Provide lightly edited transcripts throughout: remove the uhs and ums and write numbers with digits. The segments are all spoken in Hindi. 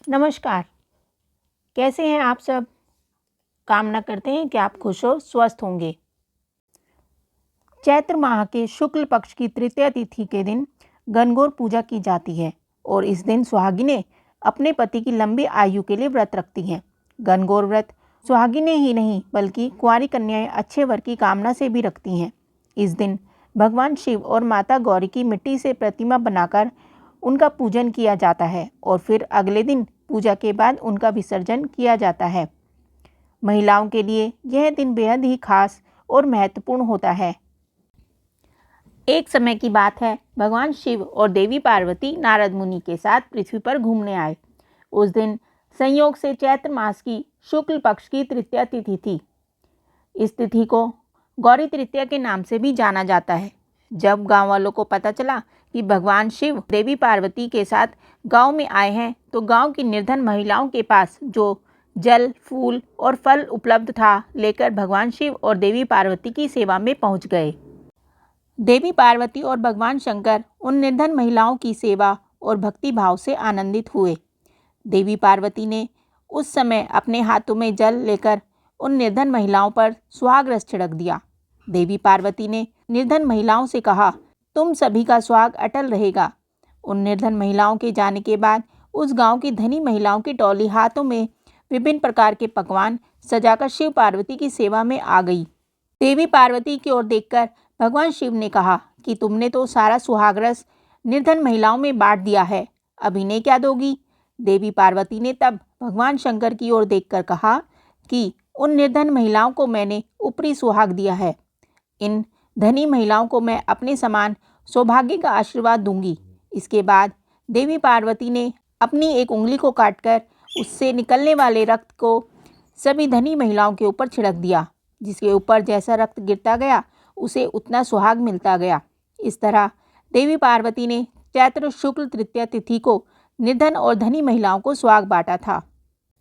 नमस्कार। कैसे हैं आप सब? कामना करते हैं कि आप खुश हो, स्वस्थ होंगे। चैत्र माह के शुक्ल पक्ष की तृतीया तिथि के दिन गणगौर पूजा की जाती है और इस दिन सुहागिनें अपने पति की लंबी आयु के लिए व्रत रखती हैं। गणगौर व्रत सुहागिनें ही नहीं बल्कि कुंवारी कन्याएं अच्छे वर की कामना से भी रखती हैं। इस दिन भगवान शिव और माता गौरी की मिट्टी से प्रतिमा बनाकर उनका पूजन किया जाता है और फिर अगले दिन पूजा के बाद उनका विसर्जन किया जाता है। महिलाओं के लिए यह दिन बेहद ही खास और महत्वपूर्ण होता है। एक समय की बात है, भगवान शिव और देवी पार्वती नारद मुनि के साथ पृथ्वी पर घूमने आए। उस दिन संयोग से चैत्र मास की शुक्ल पक्ष की तृतीया तिथि थी। इस तिथि को गौरी तृतीया के नाम से भी जाना जाता है। जब गांव वालों को पता चला कि भगवान शिव देवी पार्वती के साथ गांव में आए हैं, तो गांव की निर्धन महिलाओं के पास जो जल, फूल और फल उपलब्ध था, लेकर भगवान शिव और देवी पार्वती की सेवा में पहुंच गए। देवी पार्वती और भगवान शंकर उन निर्धन महिलाओं की सेवा और भक्ति भाव से आनंदित हुए। देवी पार्वती ने उस समय अपने हाथों में जल लेकर उन निर्धन महिलाओं पर सुहाग रस छिड़क दिया। देवी पार्वती ने निर्धन महिलाओं से कहा, तुम सभी का सुहाग अटल रहेगा। उन निर्धन महिलाओं के जाने के बाद उस गांव की धनी महिलाओं की टोली हाथों में विभिन्न प्रकार के पकवान सजाकर शिव पार्वती की सेवा में आ गई। देवी पार्वती की ओर देखकर भगवान शिव ने कहा कि तुमने तो सारा सुहाग रस निर्धन महिलाओं में बांट दिया है, अब इन्हें क्या दोगी? देवी पार्वती ने तब भगवान शंकर की ओर देखकर कहा कि उन निर्धन महिलाओं को मैंने ऊपरी सुहाग दिया है, इन धनी महिलाओं को मैं अपने समान सौभाग्य का आशीर्वाद दूंगी। इसके बाद देवी पार्वती ने अपनी एक उंगली को काटकर उससे निकलने वाले रक्त को सभी धनी महिलाओं के ऊपर छिड़क दिया। जिसके ऊपर जैसा रक्त गिरता गया उसे उतना सुहाग मिलता गया। इस तरह देवी पार्वती ने चैत्र शुक्ल तृतीया तिथि को निर्धन और धनी महिलाओं को सुहाग बांटा था।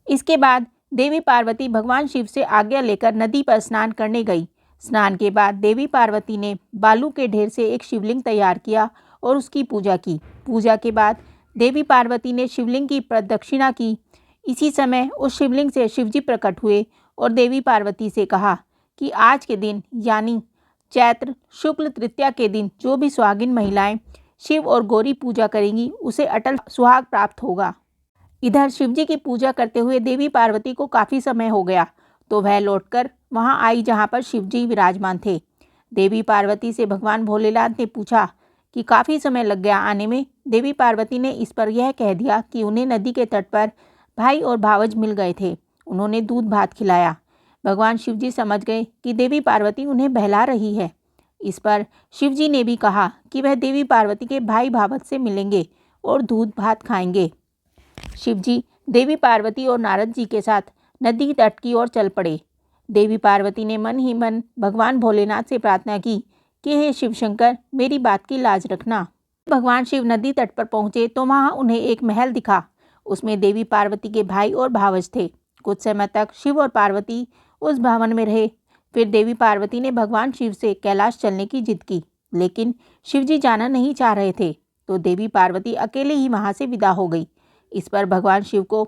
इसके बाद देवी पार्वती भगवान शिव से आज्ञा लेकर नदी पर स्नान करने गई। स्नान के बाद देवी पार्वती ने बालू के ढेर से एक शिवलिंग तैयार किया और उसकी पूजा की। पूजा के बाद देवी पार्वती ने शिवलिंग की प्रदक्षिणा की। इसी समय उस शिवलिंग से शिवजी प्रकट हुए और देवी पार्वती से कहा कि आज के दिन यानी चैत्र शुक्ल तृतीया के दिन जो भी सुहागिन महिलाएं शिव और गौरी पूजा करेंगी उसे अटल सुहाग प्राप्त होगा। इधर शिवजी की पूजा करते हुए देवी पार्वती को काफ़ी समय हो गया, तो वह लौटकर वहां आई जहां पर शिवजी विराजमान थे। देवी पार्वती से भगवान भोलेनाथ ने पूछा कि काफ़ी समय लग गया आने में। देवी पार्वती ने इस पर यह कह दिया कि उन्हें नदी के तट पर भाई और भावज मिल गए थे, उन्होंने दूध भात खिलाया। भगवान शिवजी समझ गए कि देवी पार्वती उन्हें बहला रही है। इस पर शिवजी ने भी कहा कि वह देवी पार्वती के भाई भावज से मिलेंगे और दूध भात खाएंगे। शिवजी देवी पार्वती और नारद जी के साथ नदी तट की ओर चल पड़े। देवी पार्वती ने मन ही मन भगवान भोलेनाथ से प्रार्थना की कि हे शिव शंकर, मेरी बात की लाज रखना। भगवान शिव नदी तट पर पहुंचे तो वहां उन्हें एक महल दिखा। उसमें देवी पार्वती के भाई और भावज थे। कुछ समय तक शिव और पार्वती उस भवन में रहे। फिर देवी पार्वती ने भगवान शिव से कैलाश चलने की जिद की, लेकिन शिवजी जाना नहीं चाह रहे थे, तो देवी पार्वती अकेले ही वहां से विदा हो गई। इस पर भगवान शिव को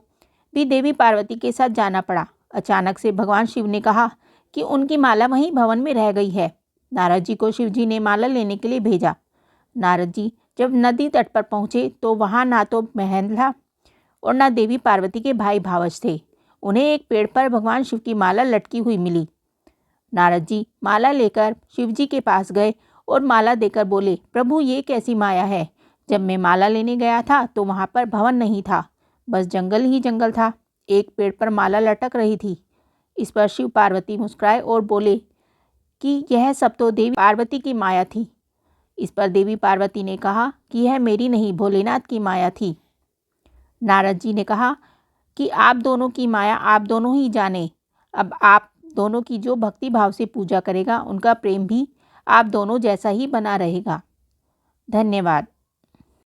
भी देवी पार्वती के साथ जाना पड़ा। अचानक से भगवान शिव ने कहा कि उनकी माला वहीं भवन में रह गई है। नारद जी को शिवजी ने माला लेने के लिए भेजा। नारद जी जब नदी तट पर पहुंचे तो वहां ना तो महल था और ना देवी पार्वती के भाई भावज थे। उन्हें एक पेड़ पर भगवान शिव की माला लटकी हुई मिली। नारद जी माला लेकर शिवजी के पास गए और माला देकर बोले, प्रभु ये कैसी माया है? जब मैं माला लेने गया था तो वहां पर भवन नहीं था, बस जंगल ही जंगल था। एक पेड़ पर माला लटक रही थी। इस पर शिव पार्वती मुस्कुराए और बोले कि यह सब तो देवी पार्वती की माया थी। इस पर देवी पार्वती ने कहा कि यह मेरी नहीं, भोलेनाथ की माया थी। नारद जी ने कहा कि आप दोनों की माया आप दोनों ही जाने। अब आप दोनों की जो भक्ति भाव से पूजा करेगा उनका प्रेम भी आप दोनों जैसा ही बना रहेगा। धन्यवाद।